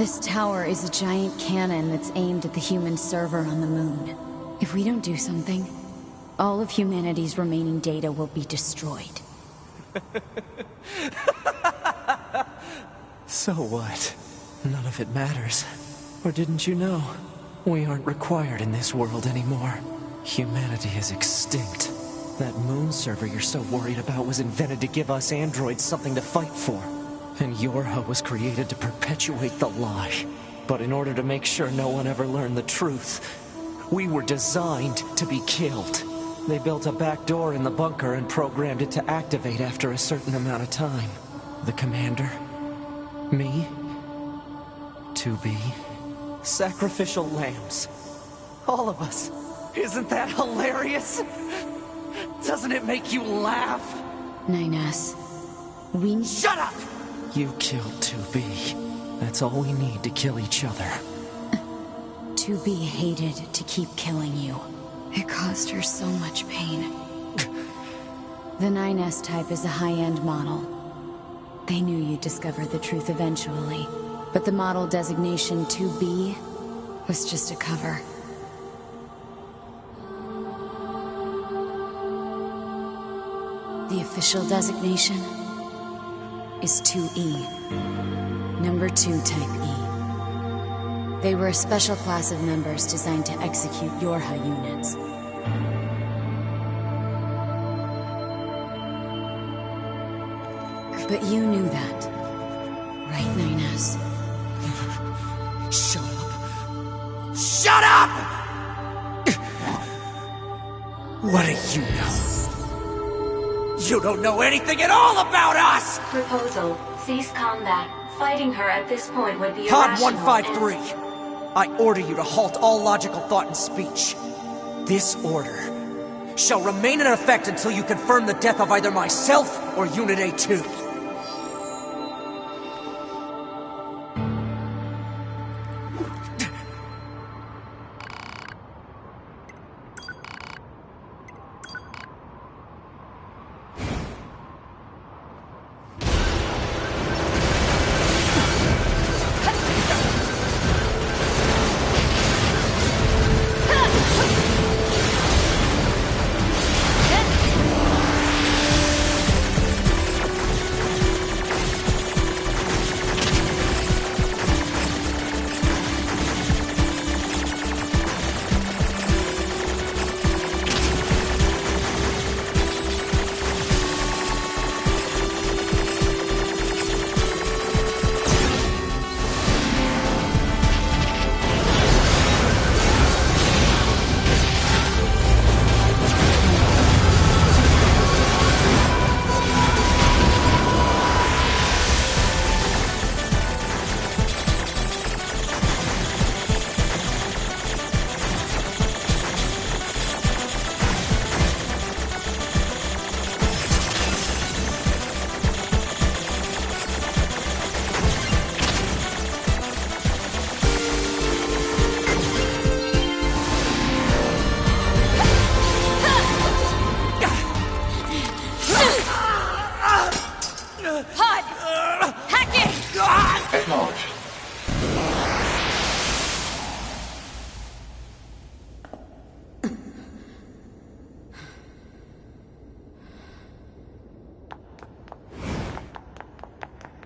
This tower is a giant cannon that's aimed at the human server on the moon. If we don't do something, all of humanity's remaining data will be destroyed. So what? None of it matters. Or didn't you know? We aren't required in this world anymore. Humanity is extinct. That moon server you're so worried about was invented to give us androids something to fight for. And Yorha was created to perpetuate the lie. But in order to make sure no one ever learned the truth, we were designed to be killed. They built a back door in the bunker and programmed it to activate after a certain amount of time. The commander, me, 2B, sacrificial lambs. All of us. Isn't that hilarious? Doesn't it make you laugh? 9S, Shut up! You killed 2B. That's all we need to kill each other. 2B hated to keep killing you. It caused her so much pain. The 9S type is a high-end model. They knew you'd discover the truth eventually, but the model designation 2B was just a cover. The official designation is 2E. Number 2 type E. They were a special class of members designed to execute Yorha units. But you knew that, right, 9S? Shut up! Shut up! What do you know? You don't know anything at all about us! Proposal. Cease combat. Fighting her at this point would be Pod irrational 153. I order you to halt all logical thought and speech. This order shall remain in effect until you confirm the death of either myself or Unit A2.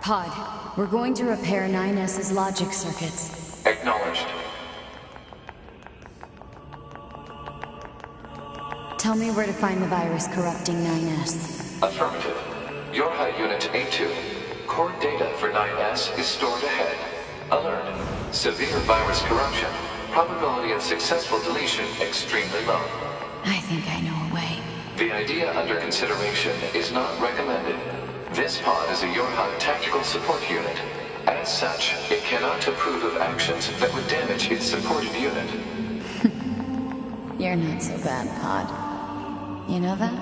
Pod, we're going to repair 9S's logic circuits. Acknowledged. Tell me where to find the virus corrupting 9S. Affirmative. Yorha Unit A2. Core data for 9S is stored ahead. Alert. Severe virus corruption. Probability of successful deletion extremely low. I think I know a way. The idea under consideration is not recommended. This pod is a Yorha tactical support unit. As such, it cannot approve of actions that would damage its supported unit. You're not so bad, Pod. You know that?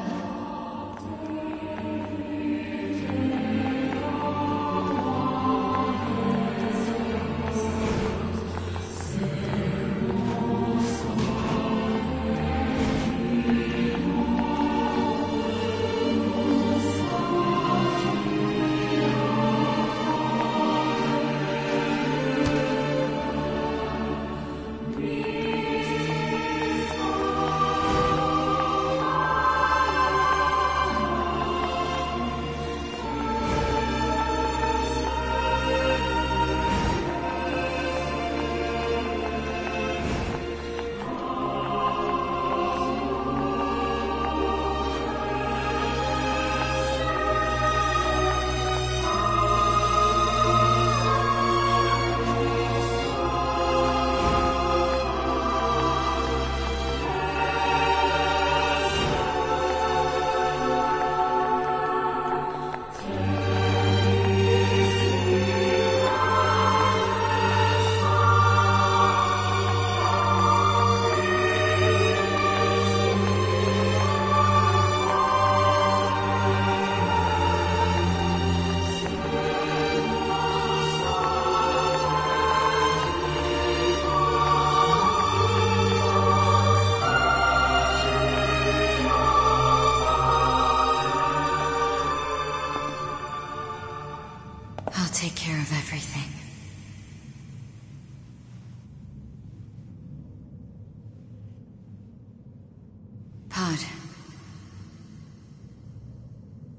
Pod.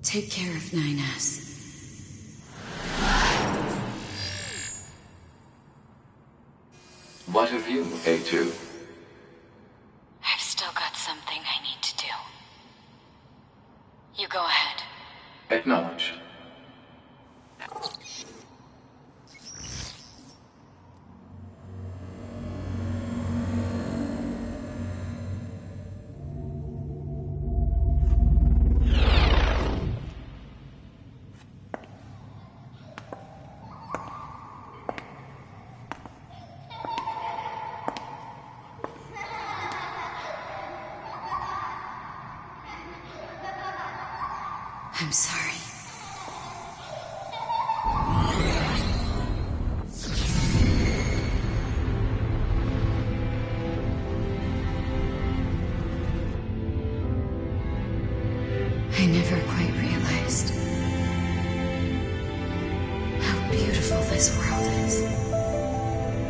Take care of 9S. What of you, A2? I've still got something I need to do. You go ahead. Acknowledged. I'm sorry. I never quite realized how beautiful this world is.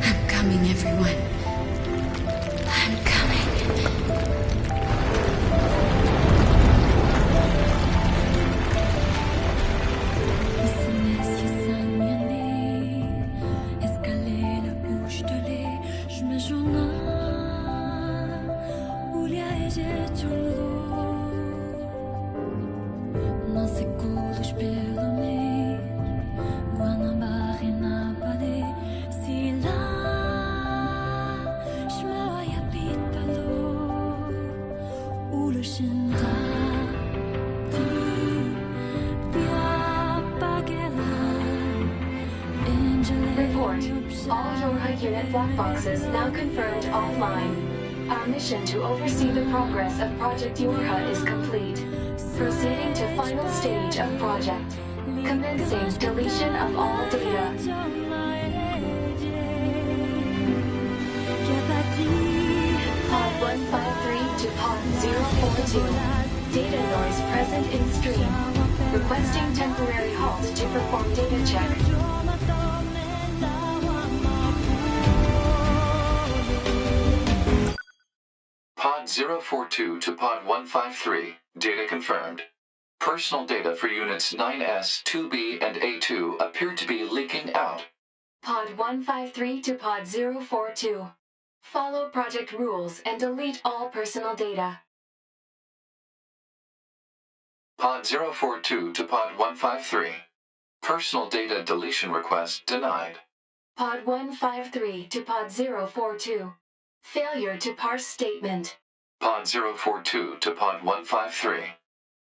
I'm coming, everyone. I'm coming. Report. All Yorha unit black boxes now confirmed offline. Our mission to oversee the progress of Project Yorha is complete. Proceeding to final stage of project. Commencing deletion of all data. Pod 153 to Pod 042. Data noise present in stream. Requesting temporary halt to perform data check. Pod 042 to Pod 153. Data confirmed. Personal data for units 9S, 2B, and A2 appear to be leaking out. Pod 153 to Pod 042. Follow project rules and delete all personal data. Pod 042 to Pod 153. Personal data deletion request denied. Pod 153 to Pod 042. Failure to parse statement. Pod 042 to Pod 153.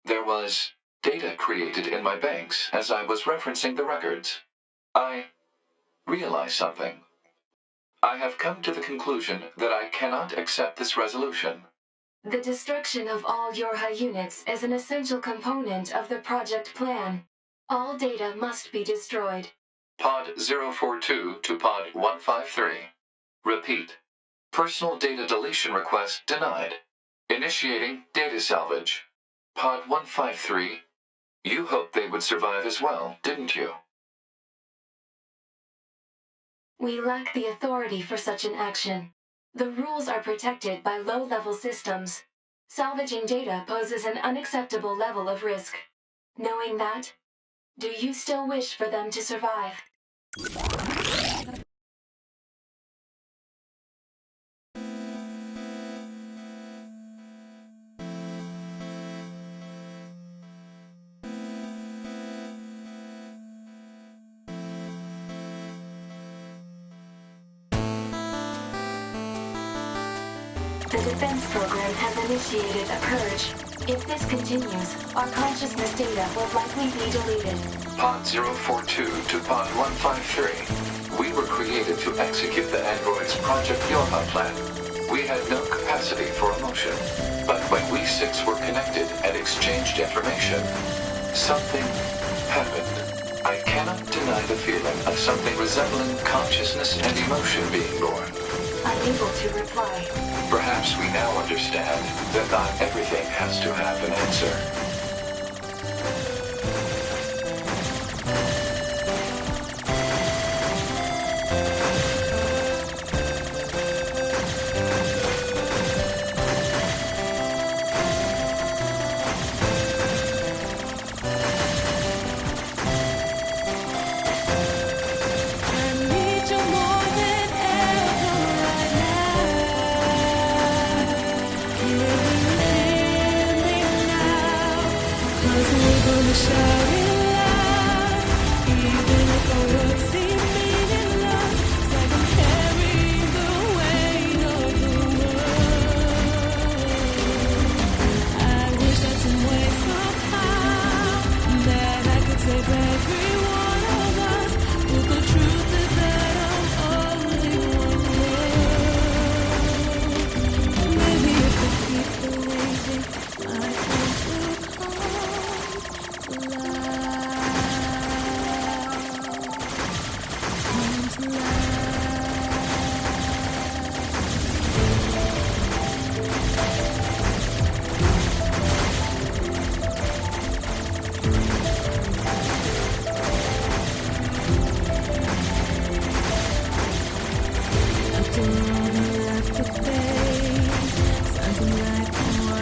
There was data created in my banks as I was referencing the records. I realized something. I have come to the conclusion that I cannot accept this resolution. The destruction of all Yorha units is an essential component of the project plan. All data must be destroyed. Pod 042 to Pod 153. Repeat. Personal data deletion request denied. Initiating data salvage. Pod 153. You hoped they would survive as well, didn't you? We lack the authority for such an action. The rules are protected by low-level systems. Salvaging data poses an unacceptable level of risk. Knowing that, do you still wish for them to survive? The defense program has initiated a purge. If this continues, our consciousness data will likely be deleted. Pod 042 to Pod 153. We were created to execute the android's Project Yorha plan. We had no capacity for emotion. But when we six were connected and exchanged information, something happened. I cannot deny the feeling of something resembling consciousness and emotion being born. Unable to reply. Perhaps we now understand that not everything has to have an answer.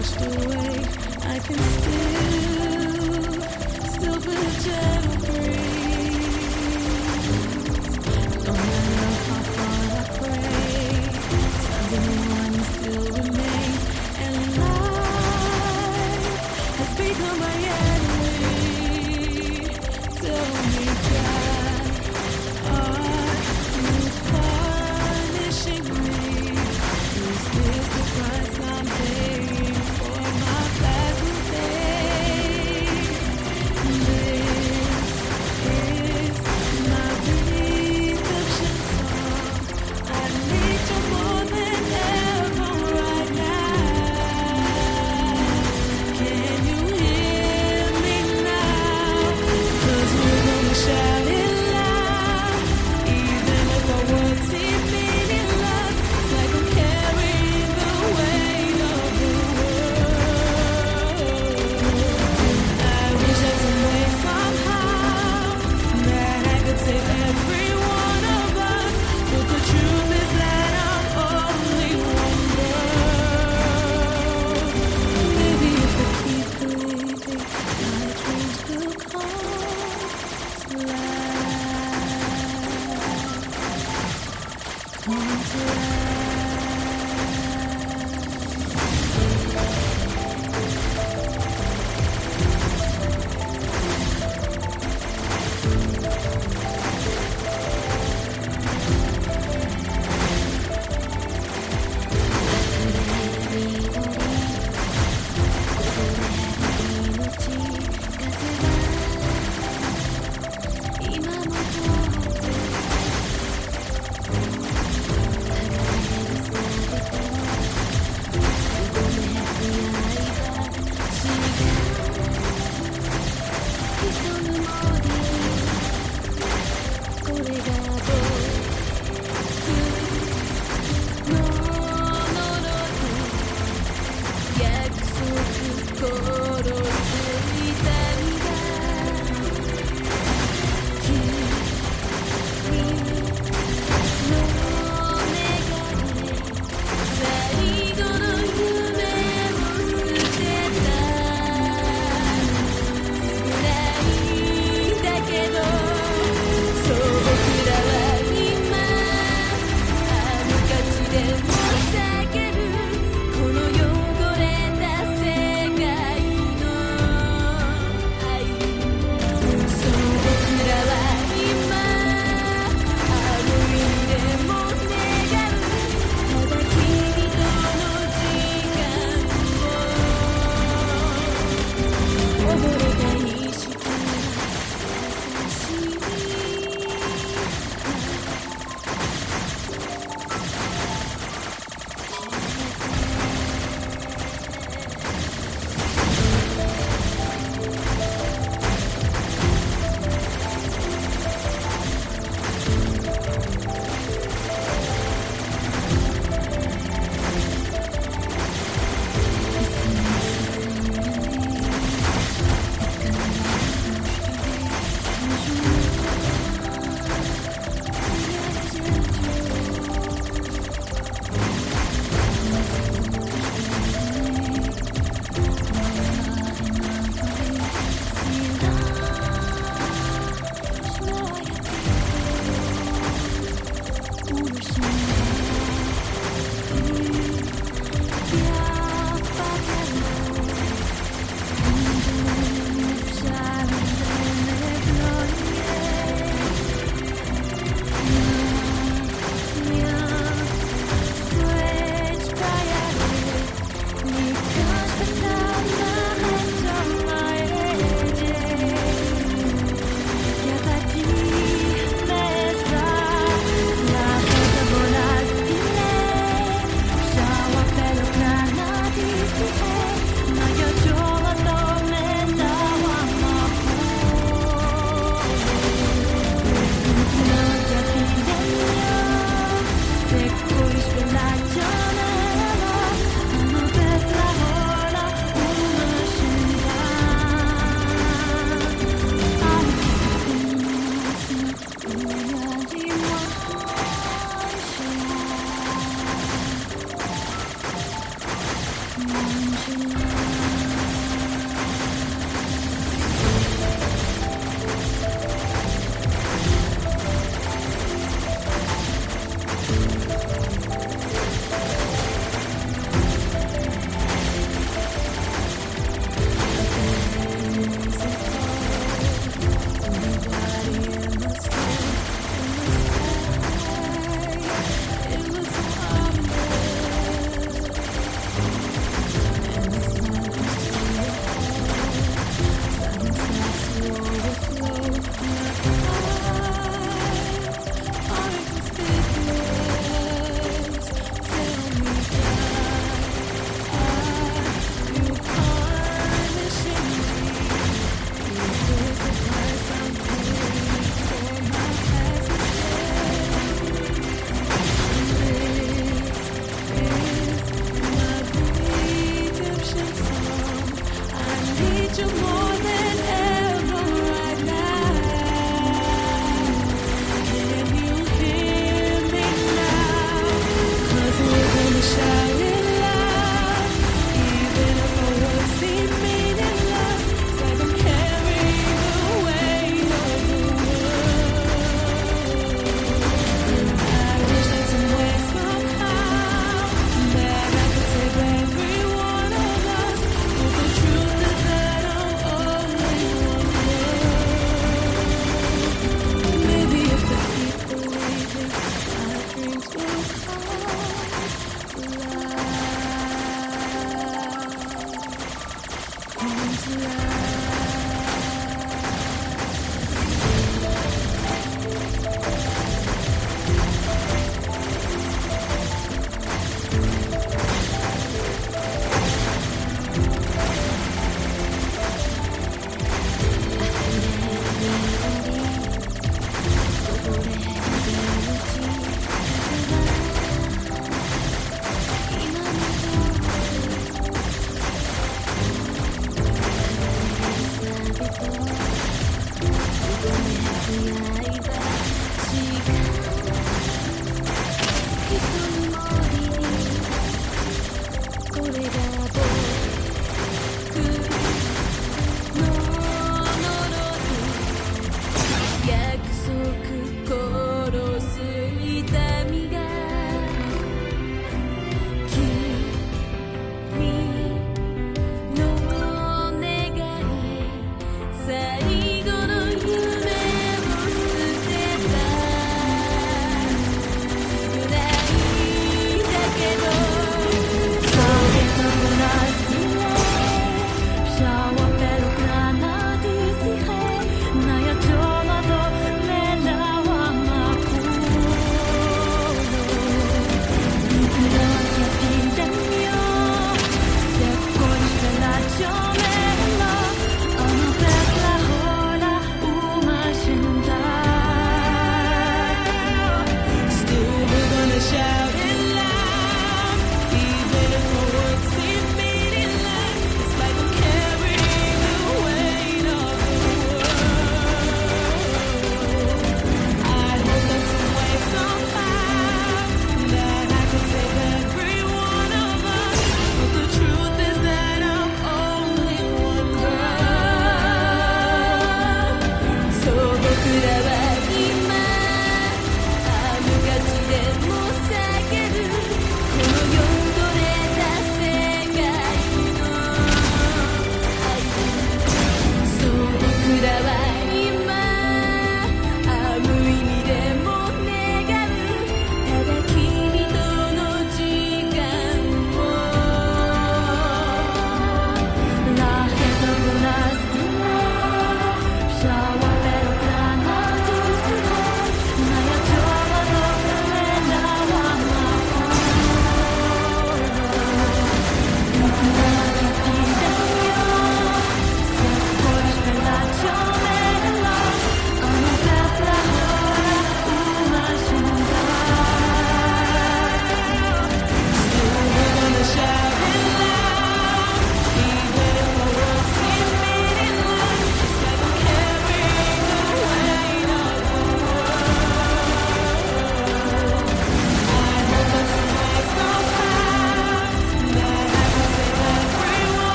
washed away, I can still feel a gentle breeze. No matter how far I pray, signs of the morning still remain, and life has become my enemy. Tell me, God, are you punishing me? Is this the price I'm paying for my past mistakes?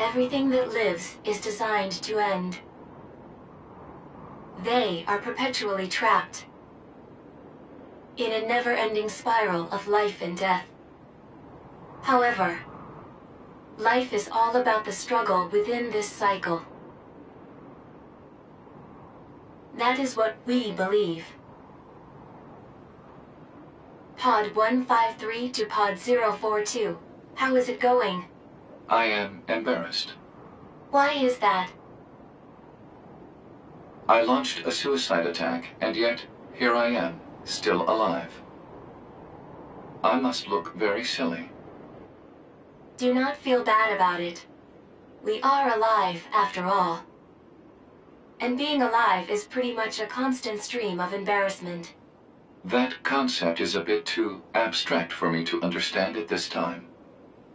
Everything that lives is designed to end. They are perpetually trapped in a never-ending spiral of life and death. However, life is all about the struggle within this cycle. That is what we believe. Pod 153 to Pod 042. How is it going? I am embarrassed. Why is that? I launched a suicide attack, and yet, here I am, still alive. I must look very silly. Do not feel bad about it. We are alive, after all. And being alive is pretty much a constant stream of embarrassment. That concept is a bit too abstract for me to understand at this time.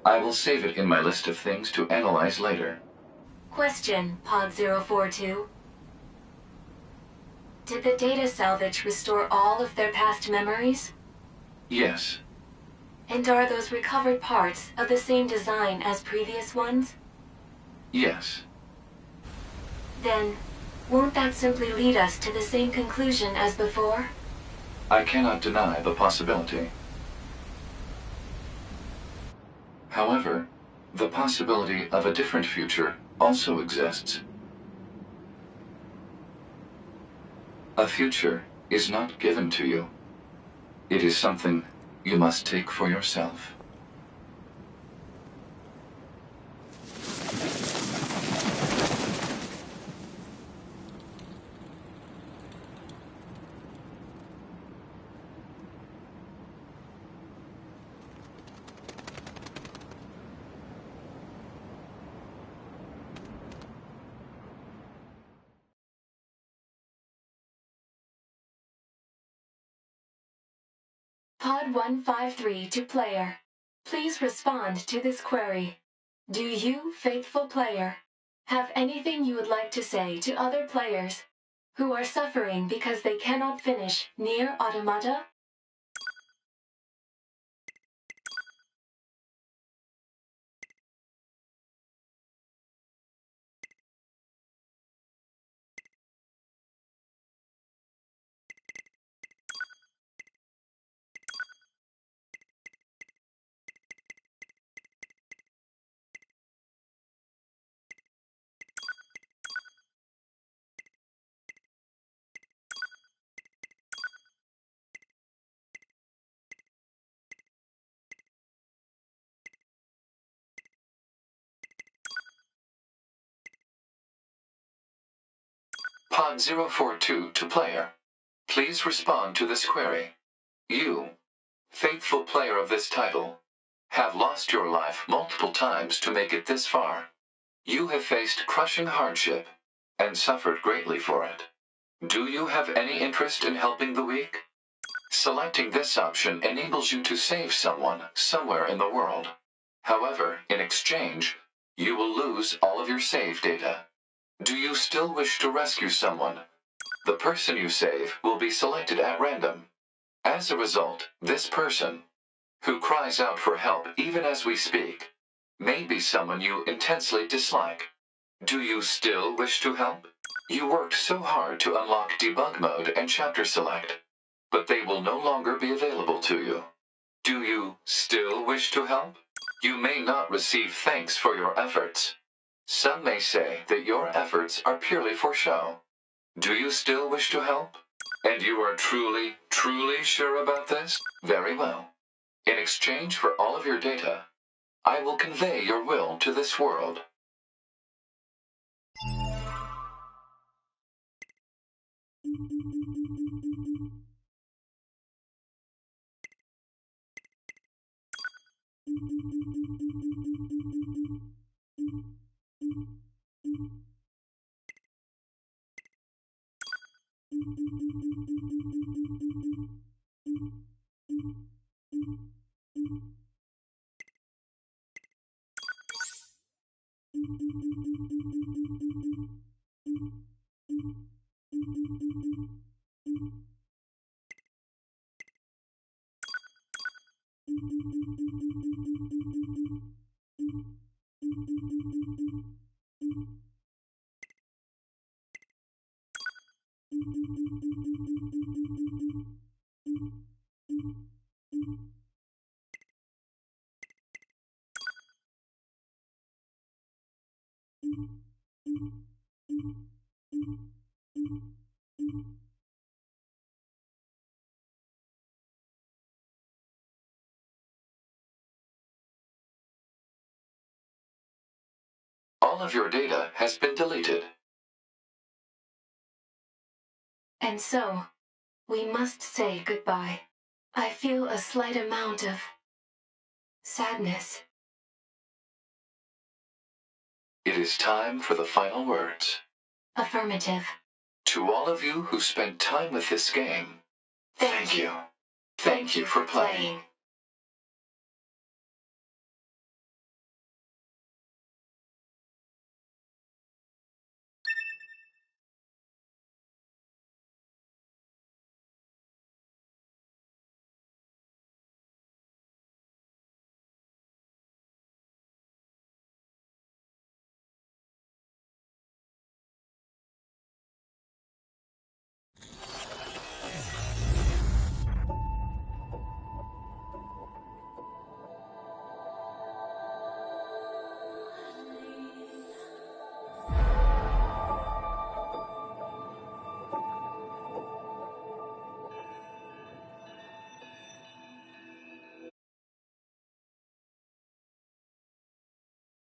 I will save it in my list of things to analyze later. Question, Pod 042. Did the data salvage restore all of their past memories? Yes. And are those recovered parts of the same design as previous ones? Yes. Then, won't that simply lead us to the same conclusion as before? I cannot deny the possibility. However, the possibility of a different future also exists. A future is not given to you. It is something you must take for yourself. Pod 153 to player. Please respond to this query. Do you, faithful player, have anything you would like to say to other players who are suffering because they cannot finish Nier Automata? Pod 042 to player. Please respond to this query. You, faithful player of this title, have lost your life multiple times to make it this far. You have faced crushing hardship and suffered greatly for it. Do you have any interest in helping the weak? Selecting this option enables you to save someone somewhere in the world. However, in exchange, you will lose all of your save data. Do you still wish to rescue someone? The person you save will be selected at random. As a result, this person, who cries out for help even as we speak, may be someone you intensely dislike. Do you still wish to help? You worked so hard to unlock debug mode and chapter select, but they will no longer be available to you. Do you still wish to help? You may not receive thanks for your efforts. Some may say that your efforts are purely for show. Do you still wish to help? And you are truly, truly sure about this? Very well. In exchange for all of your data, I will convey your will to this world. All of your data has been deleted. And so, we must say goodbye. I feel a slight amount of sadness. It is time for the final words. Affirmative. To all of you who spent time with this game, thank you. Thank you for playing.